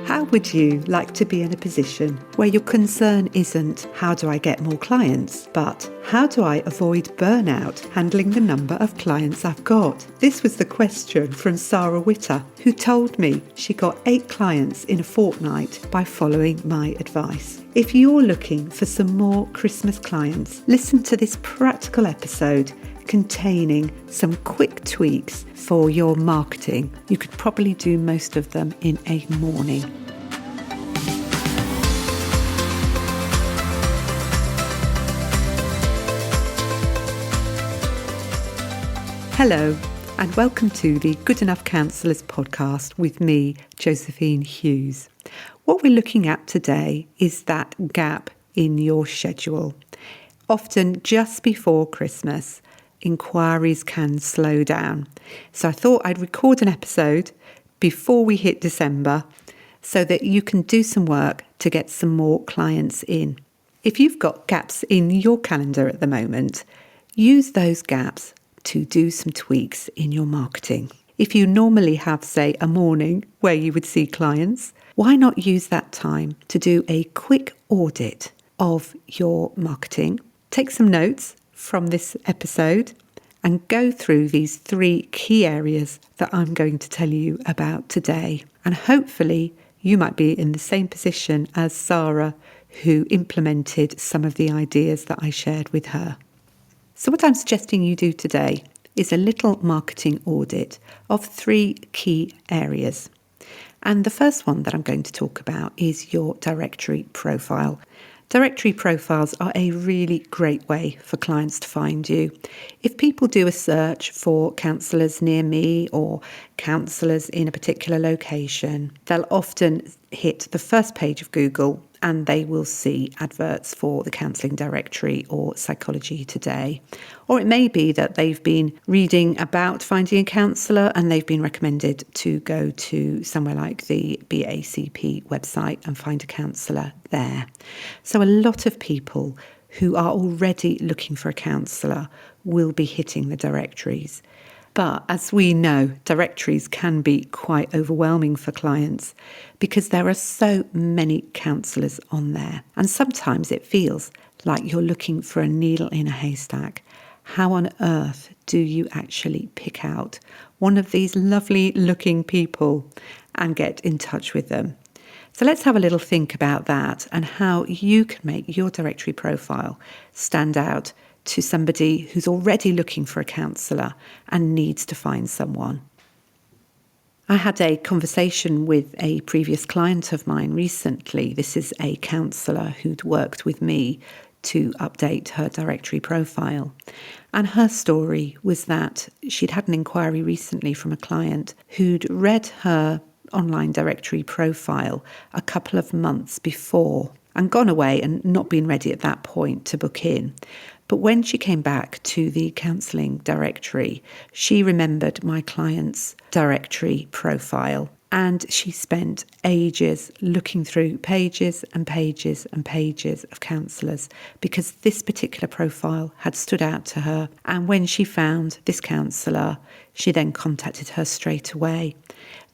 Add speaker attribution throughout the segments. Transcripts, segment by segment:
Speaker 1: How would you like to be in a position where your concern isn't how do I get more clients, but how do I avoid burnout handling the number of clients I've got? This was the question from Sara who told me she got 8 clients in a fortnight by following my advice. If you're looking for some more Christmas clients, listen to this practical episode containing some quick tweaks for your marketing. You could probably do most of them in a morning. Hello, and welcome to the Good Enough Counsellors podcast with me, Josephine Hughes. What we're looking at today is that gap in your schedule. Often just before Christmas, inquiries can slow down. So I thought I'd record an episode before we hit December so that you can do some work to get some more clients in. If you've got gaps in your calendar at the moment, use those gaps to do some tweaks in your marketing. If you normally have, say, a morning where you would see clients, why not use that time to do a quick audit of your marketing? Take some notes from this episode and go through these 3 key areas that I'm going to tell you about today. And hopefully you might be in the same position as Sara, who implemented some of the ideas that I shared with her. So what I'm suggesting you do today is a little marketing audit of 3 key areas. And the first one that I'm going to talk about is your directory profile. Directory profiles are a really great way for clients to find you. If people do a search for counsellors near me or counsellors in a particular location, they'll often hit the first page of Google and they will see adverts for the Counselling Directory or Psychology Today. Or it may be that they've been reading about finding a counsellor and they've been recommended to go to somewhere like the BACP website and find a counsellor there. So a lot of people who are already looking for a counsellor will be hitting the directories. But as we know, directories can be quite overwhelming for clients because there are so many counsellors on there. And sometimes it feels like you're looking for a needle in a haystack. How on earth do you actually pick out one of these lovely looking people and get in touch with them? So let's have a little think about that and how you can make your directory profile stand out to somebody who's already looking for a counsellor and needs to find someone. I had a conversation with a previous client of mine recently. This is a counsellor who'd worked with me to update her directory profile. And her story was that she'd had an inquiry recently from a client who'd read her online directory profile a couple of months before and gone away and not been ready at that point to book in. But when she came back to the counselling directory, she remembered my client's directory profile and she spent ages looking through pages and pages and pages of counsellors because this particular profile had stood out to her. And when she found this counsellor, she then contacted her straight away.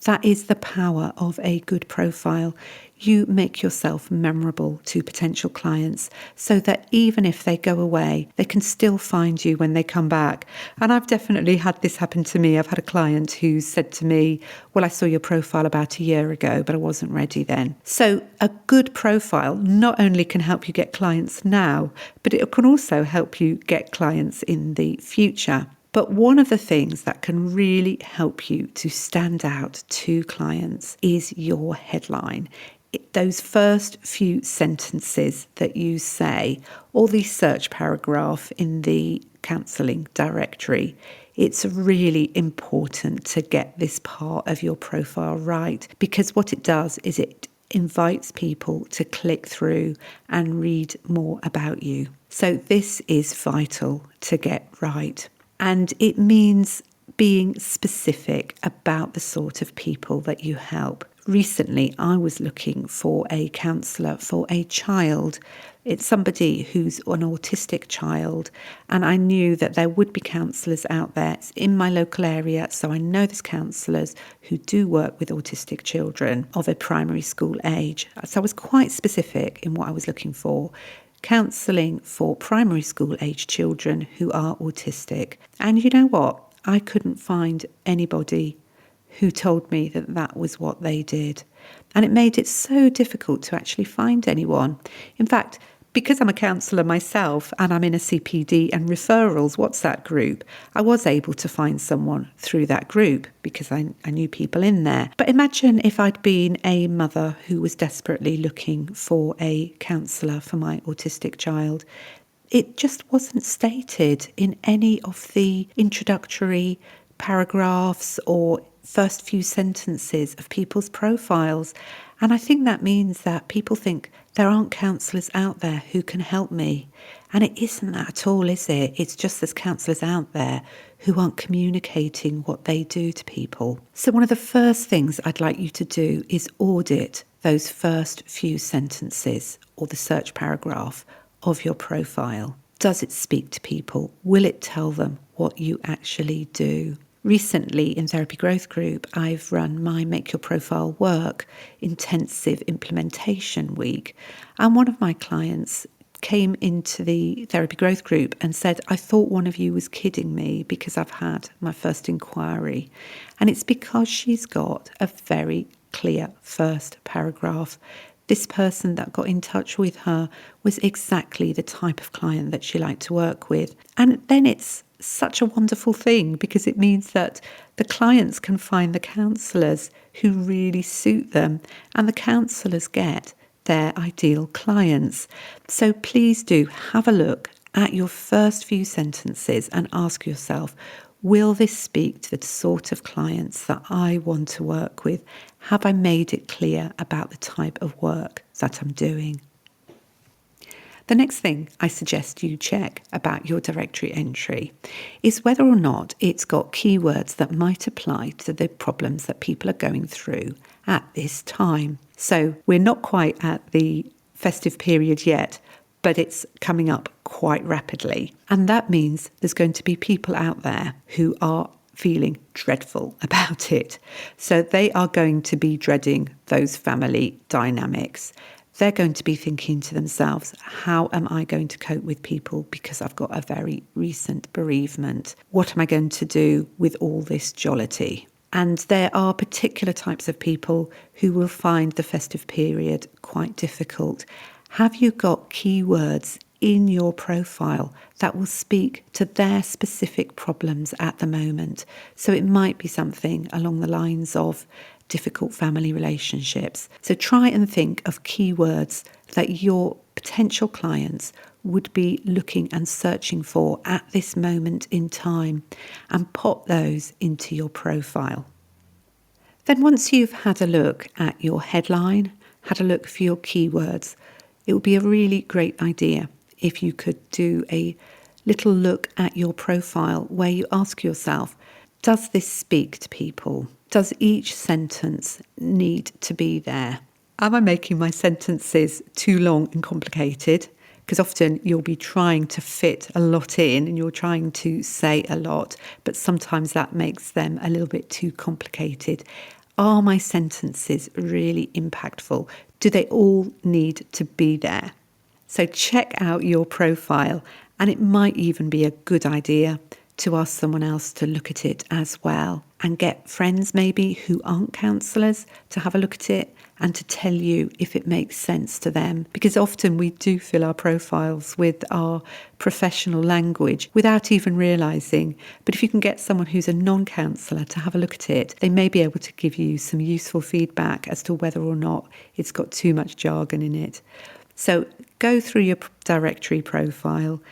Speaker 1: That is the power of a good profile. You make yourself memorable to potential clients so that even if they go away, they can still find you when they come back. And I've definitely had this happen to me. I've had a client who said to me, well, I saw your profile about a year ago, but I wasn't ready then. So a good profile not only can help you get clients now, but it can also help you get clients in the future. But one of the things that can really help you to stand out to clients is your headline. Those first few sentences that you say, or the search paragraph in the counselling directory, it's really important to get this part of your profile right, because what it does is it invites people to click through and read more about you. So this is vital to get right. And it means being specific about the sort of people that you help. Recently, I was looking for a counsellor for a child. It's somebody who's an autistic child, and I knew that there would be counsellors out there. It's in my local area, so I know there's counsellors who do work with autistic children of a primary school age. So I was quite specific in what I was looking for. Counselling for primary school age children who are autistic. And you know what? I couldn't find anybody who told me that that was what they did. And it made it so difficult to actually find anyone. In fact, because I'm a counsellor myself and I'm in a CPD and referrals WhatsApp group, I was able to find someone through that group because I knew people in there. But imagine if I'd been a mother who was desperately looking for a counsellor for my autistic child. It just wasn't stated in any of the introductory paragraphs or first few sentences of people's profiles. And I think that means that people think there aren't counsellors out there who can help me. And it isn't that at all, is it? It's just there's counsellors out there who aren't communicating what they do to people. So one of the first things I'd like you to do is audit those first few sentences or the search paragraph of your profile. Does it speak to people? Will it tell them what you actually do? Recently in Therapy Growth Group, I've run my Make Your Profile Work intensive implementation week. And one of my clients came into the Therapy Growth Group and said, I thought one of you was kidding me because I've had my first inquiry. And it's because she's got a very clear first paragraph. This person that got in touch with her was exactly the type of client that she liked to work with. And then it's such a wonderful thing because it means that the clients can find the counsellors who really suit them and the counsellors get their ideal clients. So please do have a look at your first few sentences and ask yourself, will this speak to the sort of clients that I want to work with? Have I made it clear about the type of work that I'm doing? The next thing I suggest you check about your directory entry is whether or not it's got keywords that might apply to the problems that people are going through at this time. So we're not quite at the festive period yet, but it's coming up quite rapidly. And that means there's going to be people out there who are feeling dreadful about it. So they are going to be dreading those family dynamics. They're going to be thinking to themselves, how am I going to cope with people because I've got a very recent bereavement? What am I going to do with all this jollity? And there are particular types of people who will find the festive period quite difficult. Have you got keywords in your profile that will speak to their specific problems at the moment? So it might be something along the lines of difficult family relationships. So try and think of keywords that your potential clients would be looking and searching for at this moment in time and pop those into your profile. Then once you've had a look at your headline, had a look for your keywords, it would be a really great idea if you could do a little look at your profile where you ask yourself, does this speak to people? Does each sentence need to be there? Am I making my sentences too long and complicated? Because often you'll be trying to fit a lot in and you're trying to say a lot, but sometimes that makes them a little bit too complicated. Are my sentences really impactful? Do they all need to be there? So check out your profile, and it might even be a good idea to ask someone else to look at it as well and get friends maybe who aren't counsellors to have a look at it and to tell you if it makes sense to them. Because often we do fill our profiles with our professional language without even realising. But if you can get someone who's a non-counsellor to have a look at it, they may be able to give you some useful feedback as to whether or not it's got too much jargon in it. So go through your directory profile,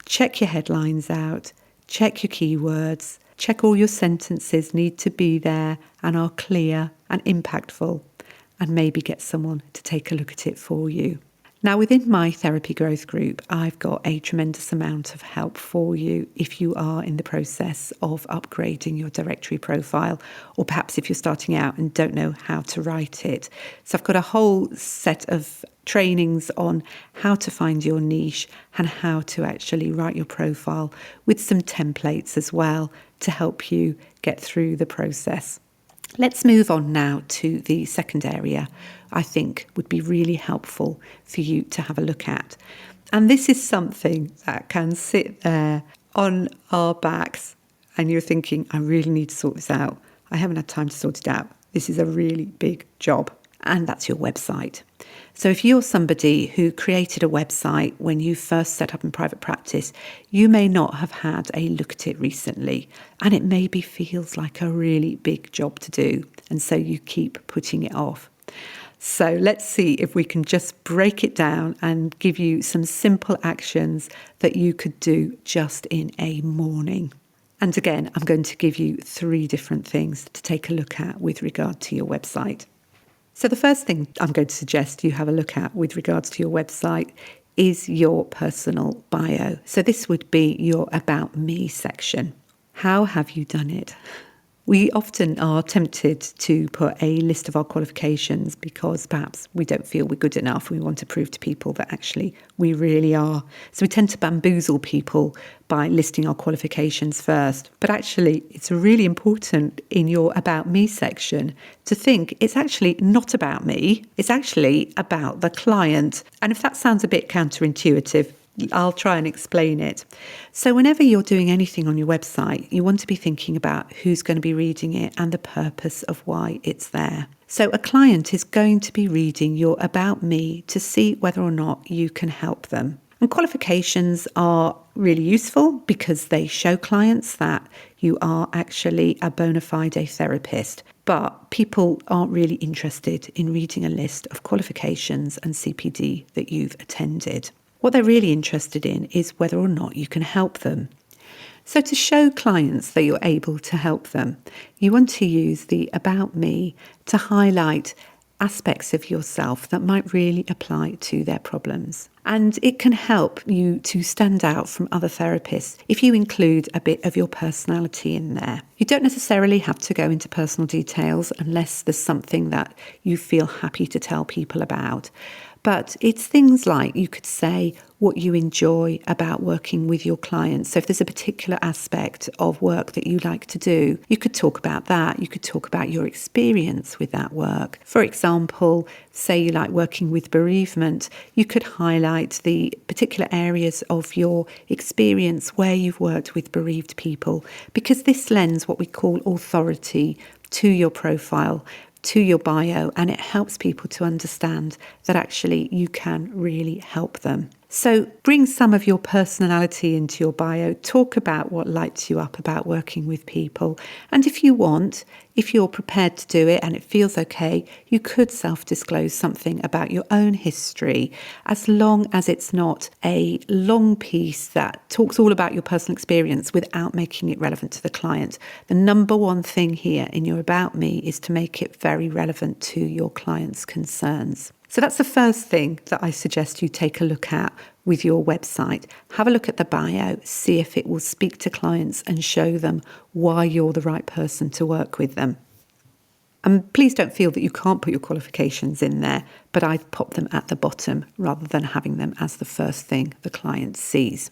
Speaker 1: check your headlines out, check your keywords, check all your sentences need to be there and are clear and impactful, and maybe get someone to take a look at it for you. Now, within my therapy growth group, I've got a tremendous amount of help for you if you are in the process of upgrading your directory profile, or perhaps if you're starting out and don't know how to write it. So I've got a whole set of trainings on how to find your niche and how to actually write your profile, with some templates as well to help you get through the process. Let's move on now to the second area I think would be really helpful for you to have a look at. And this is something that can sit there on our backs and you're thinking, I really need to sort this out. I haven't had time to sort it out. This is a really big job. And that's your website. So if you're somebody who created a website when you first set up in private practice, you may not have had a look at it recently, and it maybe feels like a really big job to do, and so you keep putting it off. So let's see if we can just break it down and give you some simple actions that you could do just in a morning. And again, I'm going to give you 3 different things to take a look at with regard to your website. So the first thing I'm going to suggest you have a look at with regards to your website is your personal bio. So this would be your About Me section. How have you done it? We often are tempted to put a list of our qualifications because perhaps we don't feel we're good enough. We want to prove to people that actually we really are. So we tend to bamboozle people by listing our qualifications first. But actually, it's really important in your About Me section to think it's actually not about me. It's actually about the client. And if that sounds a bit counterintuitive, I'll try and explain it. So whenever you're doing anything on your website, you want to be thinking about who's going to be reading it and the purpose of why it's there. So a client is going to be reading your About Me to see whether or not you can help them. And qualifications are really useful because they show clients that you are actually a bona fide therapist. But people aren't really interested in reading a list of qualifications and CPD that you've attended. What they're really interested in is whether or not you can help them. So to show clients that you're able to help them, you want to use the About Me to highlight aspects of yourself that might really apply to their problems. And it can help you to stand out from other therapists if you include a bit of your personality in there. You don't necessarily have to go into personal details unless there's something that you feel happy to tell people about. But it's things like you could say what you enjoy about working with your clients. So if there's a particular aspect of work that you like to do, you could talk about that. You could talk about your experience with that work. For example, say you like working with bereavement, you could highlight the particular areas of your experience where you've worked with bereaved people, because this lends what we call authority to your profile, to your bio, and it helps people to understand that actually you can really help them. So bring some of your personality into your bio. Talk about what lights you up about working with people. And if you want, if you're prepared to do it and it feels okay, you could self-disclose something about your own history, as long as it's not a long piece that talks all about your personal experience without making it relevant to the client. The number one thing here in your About Me is to make it very relevant to your client's concerns. So that's the first thing that I suggest you take a look at with your website. Have a look at the bio, see if it will speak to clients and show them why you're the right person to work with them. And please don't feel that you can't put your qualifications in there, but I've popped them at the bottom rather than having them as the first thing the client sees.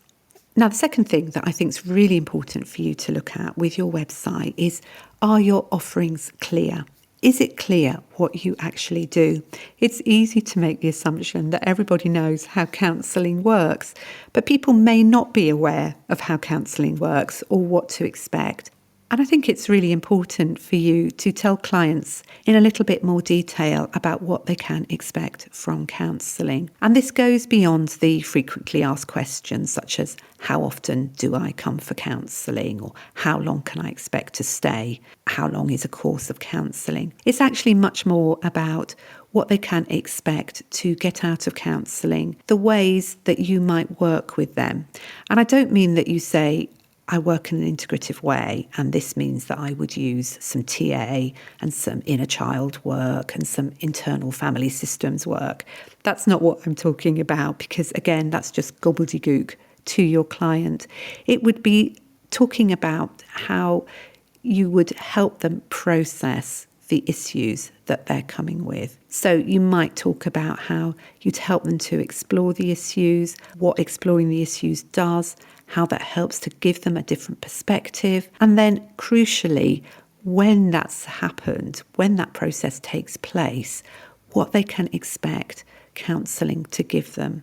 Speaker 1: Now, the second thing that I think is really important for you to look at with your website is, are your offerings clear? Is it clear what you actually do? It's easy to make the assumption that everybody knows how counselling works, but people may not be aware of how counselling works or what to expect. And I think it's really important for you to tell clients in a little bit more detail about what they can expect from counselling. And this goes beyond the frequently asked questions such as, how often do I come for counselling? Or how long can I expect to stay? How long is a course of counselling? It's actually much more about what they can expect to get out of counselling, the ways that you might work with them. And I don't mean that you say, I work in an integrative way, and this means that I would use some TA and some inner child work and some internal family systems work. That's not what I'm talking about, because again, that's just gobbledygook to your client. It would be talking about how you would help them process the issues that they're coming with. So you might talk about how you'd help them to explore the issues, what exploring the issues does, how that helps to give them a different perspective. And then crucially, when that's happened, when that process takes place, what they can expect counselling to give them.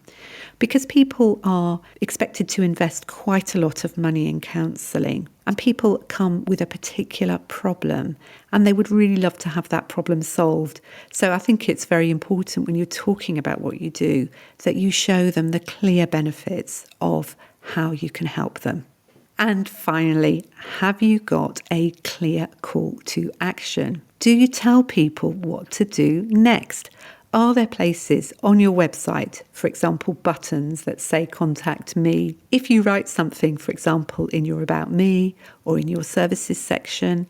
Speaker 1: Because people are expected to invest quite a lot of money in counselling, and people come with a particular problem and they would really love to have that problem solved. So I think it's very important when you're talking about what you do that you show them the clear benefits of how you can help them. And finally, have you got a clear call to action? Do you tell people what to do next? Are there places on your website, for example, buttons that say contact me? If you write something, for example, in your About Me or in your services section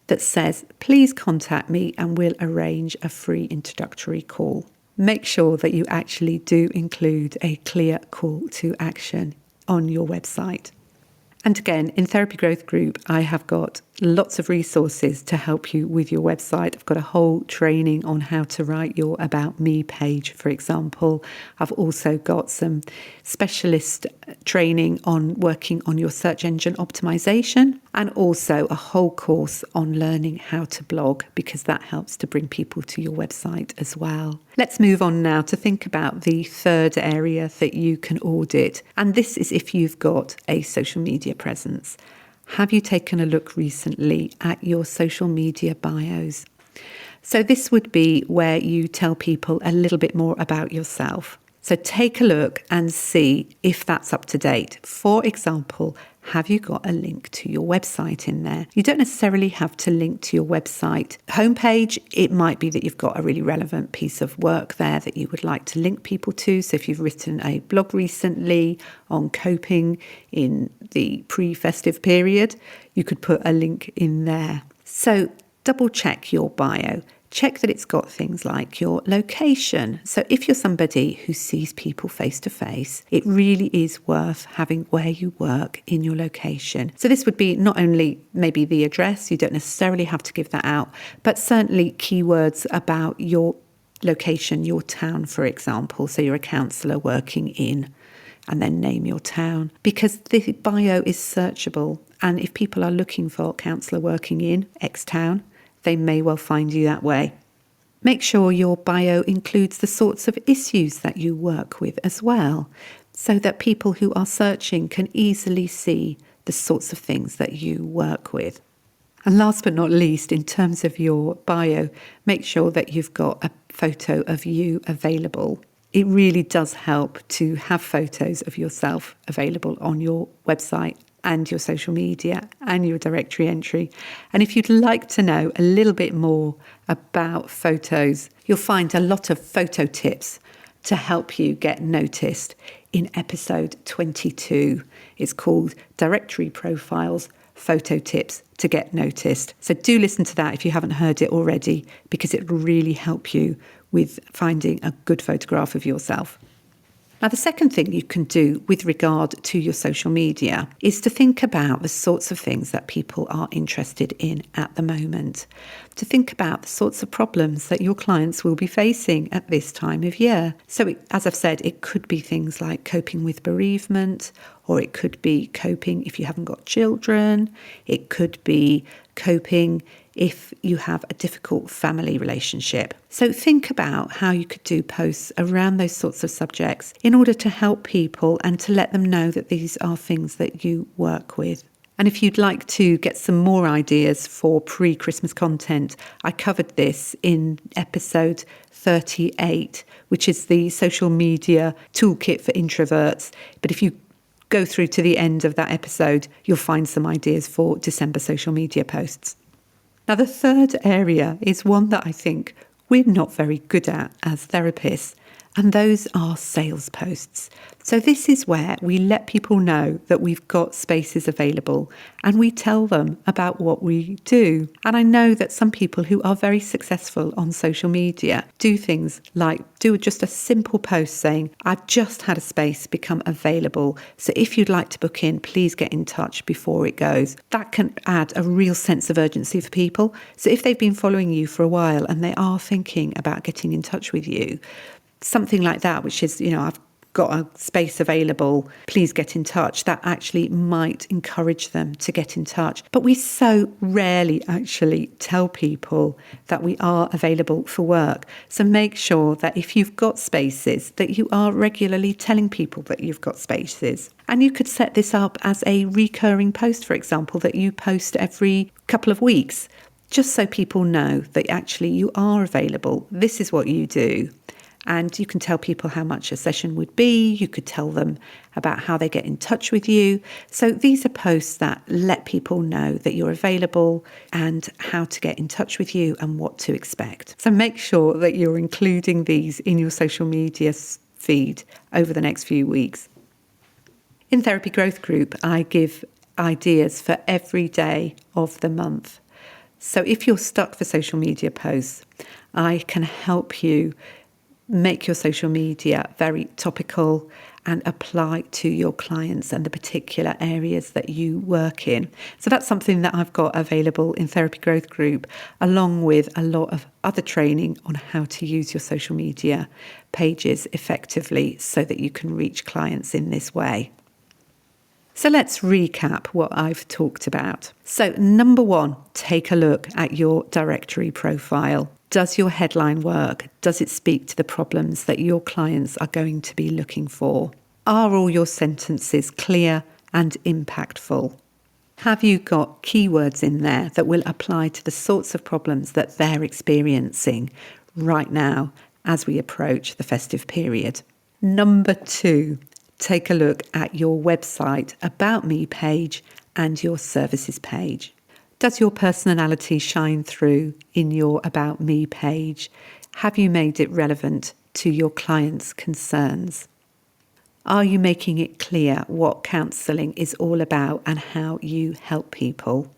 Speaker 1: that says, please contact me and we'll arrange a free introductory call. Make sure that you actually do include a clear call to action on your website. And again, in Therapy Growth Group, I have got lots of resources to help you with your website. I've got a whole training on how to write your About Me page, for example. I've also got some specialist training on working on your search engine optimization, and also a whole course on learning how to blog, because that helps to bring people to your website as well. Let's move on now to think about the third area that you can audit. And this is if you've got a social media presence. Have you taken a look recently at your social media bios? So this would be where you tell people a little bit more about yourself. So take a look and see if that's up to date. For example, have you got a link to your website in there? You don't necessarily have to link to your website homepage. It might be that you've got a really relevant piece of work there that you would like to link people to. So if you've written a blog recently on coping in the pre-festive period, you could put a link in there. So double check your bio. Check that it's got things like your location. So if you're somebody who sees people face to face, it really is worth having where you work in your location. So this would be not only maybe the address, you don't necessarily have to give that out, but certainly keywords about your location, your town, for example. So you're a counsellor working in, and then name your town, because the bio is searchable. And if people are looking for counsellor working in X town, they may well find you that way. Make sure your bio includes the sorts of issues that you work with as well, so that people who are searching can easily see the sorts of things that you work with. And last but not least, in terms of your bio, make sure that you've got a photo of you available. It really does help to have photos of yourself available on your website and your social media and your directory entry. And if you'd like to know a little bit more about photos, you'll find a lot of photo tips to help you get noticed in episode 22. It's called Directory Profiles, Photo Tips to Get Noticed. So do listen to that if you haven't heard it already, because it will really help you with finding a good photograph of yourself. Now, the second thing you can do with regard to your social media is to think about the sorts of things that people are interested in at the moment. To think about the sorts of problems that your clients will be facing at this time of year. So, as I've said, it could be things like coping with bereavement, or it could be coping if you haven't got children. It could be coping if you have a difficult family relationship. So think about how you could do posts around those sorts of subjects in order to help people and to let them know that these are things that you work with. And if you'd like to get some more ideas for pre-Christmas content, I covered this in episode 38, which is the social media toolkit for introverts. But if you go through to the end of that episode, you'll find some ideas for December social media posts. Now, the third area is one that I think we're not very good at as therapists, and those are sales posts. So this is where we let people know that we've got spaces available and we tell them about what we do. And I know that some people who are very successful on social media do things like do just a simple post saying, I've just had a space become available. So if you'd like to book in, please get in touch before it goes. That can add a real sense of urgency for people. So if they've been following you for a while and they are thinking about getting in touch with you, something like that, which is, I've got a space available, please get in touch, that actually might encourage them to get in touch. But we so rarely actually tell people that we are available for work. So make sure that if you've got spaces, that you are regularly telling people that you've got spaces. And you could set this up as a recurring post, for example, that you post every couple of weeks, just so people know that actually you are available. This is what you do. And you can tell people how much a session would be. You could tell them about how they get in touch with you. So these are posts that let people know that you're available and how to get in touch with you and what to expect. So make sure that you're including these in your social media feed over the next few weeks. In Therapy Growth Group, I give ideas for every day of the month. So if you're stuck for social media posts, I can help you make your social media very topical and apply to your clients and the particular areas that you work in. So that's something that I've got available in Therapy Growth Group, along with a lot of other training on how to use your social media pages effectively so that you can reach clients in this way. So let's recap what I've talked about. So number 1, take a look at your directory profile. Does your headline work? Does it speak to the problems that your clients are going to be looking for? Are all your sentences clear and impactful? Have you got keywords in there that will apply to the sorts of problems that they're experiencing right now as we approach the festive period? Number 2, take a look at your website About Me page and your services page. Does your personality shine through in your About Me page? Have you made it relevant to your clients' concerns? Are you making it clear what counselling is all about and how you help people?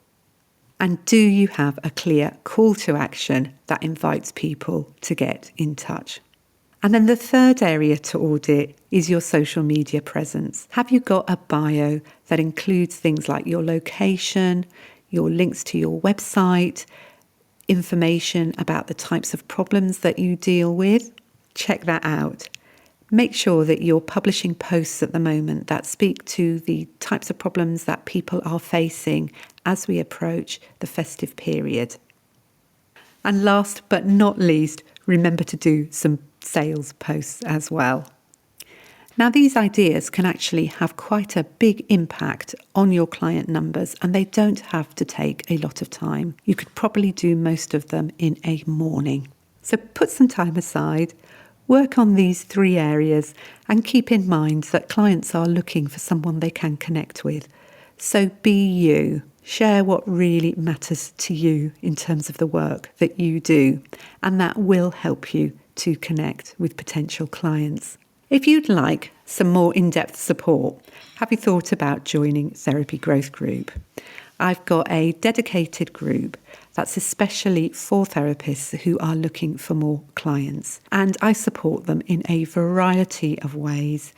Speaker 1: And do you have a clear call to action that invites people to get in touch? And then the third area to audit is your social media presence. Have you got a bio that includes things like your location, your links to your website, information about the types of problems that you deal with? Check that out. Make sure that you're publishing posts at the moment that speak to the types of problems that people are facing as we approach the festive period. And last but not least, remember to do some sales posts as well. Now, these ideas can actually have quite a big impact on your client numbers, and they don't have to take a lot of time. You could probably do most of them in a morning. So put some time aside, work on these 3 areas, and keep in mind that clients are looking for someone they can connect with. So be you. Share what really matters to you in terms of the work that you do, and that will help you to connect with potential clients. If you'd like some more in-depth support, have you thought about joining Therapy Growth Group? I've got a dedicated group that's especially for therapists who are looking for more clients, and I support them in a variety of ways.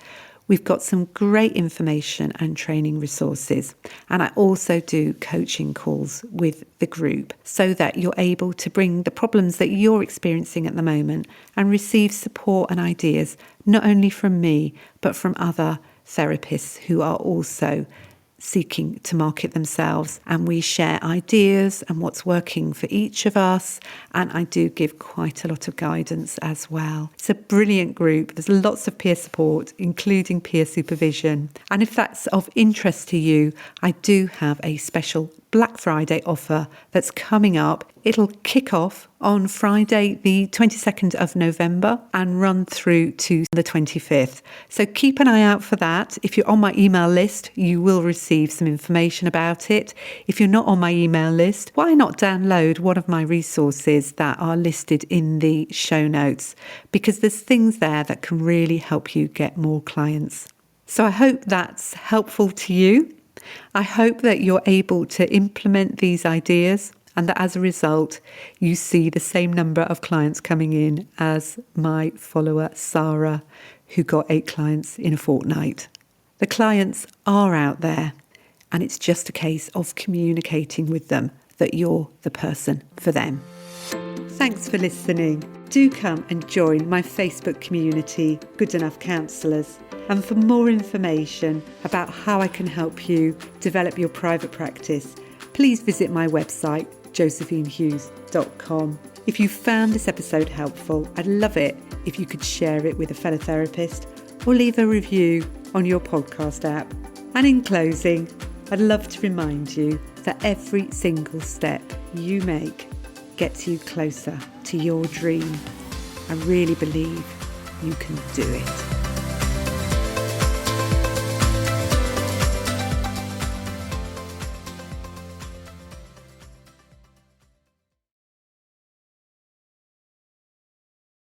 Speaker 1: We've got some great information and training resources, and I also do coaching calls with the group so that you're able to bring the problems that you're experiencing at the moment and receive support and ideas not only from me but from other therapists who are also seeking to market themselves, and we share ideas and what's working for each of us, and I do give quite a lot of guidance as well. It's a brilliant group. There's lots of peer support, including peer supervision, and if that's of interest to you, I do have a special Black Friday offer that's coming up. It'll kick off on Friday, the 22nd of November and run through to the 25th. So keep an eye out for that. If you're on my email list, you will receive some information about it. If you're not on my email list, why not download one of my resources that are listed in the show notes? Because there's things there that can really help you get more clients. So I hope that's helpful to you. I hope that you're able to implement these ideas and that as a result, you see the same number of clients coming in as my follower, Sara, who got 8 clients in a fortnight. The clients are out there, and it's just a case of communicating with them that you're the person for them. Thanks for listening. Do come and join my Facebook community, Good Enough Counsellors. And for more information about how I can help you develop your private practice, please visit my website, josephinehughes.com. If you found this episode helpful, I'd love it if you could share it with a fellow therapist or leave a review on your podcast app. And in closing, I'd love to remind you that every single step you make gets you closer to your dream. I really believe you can do it.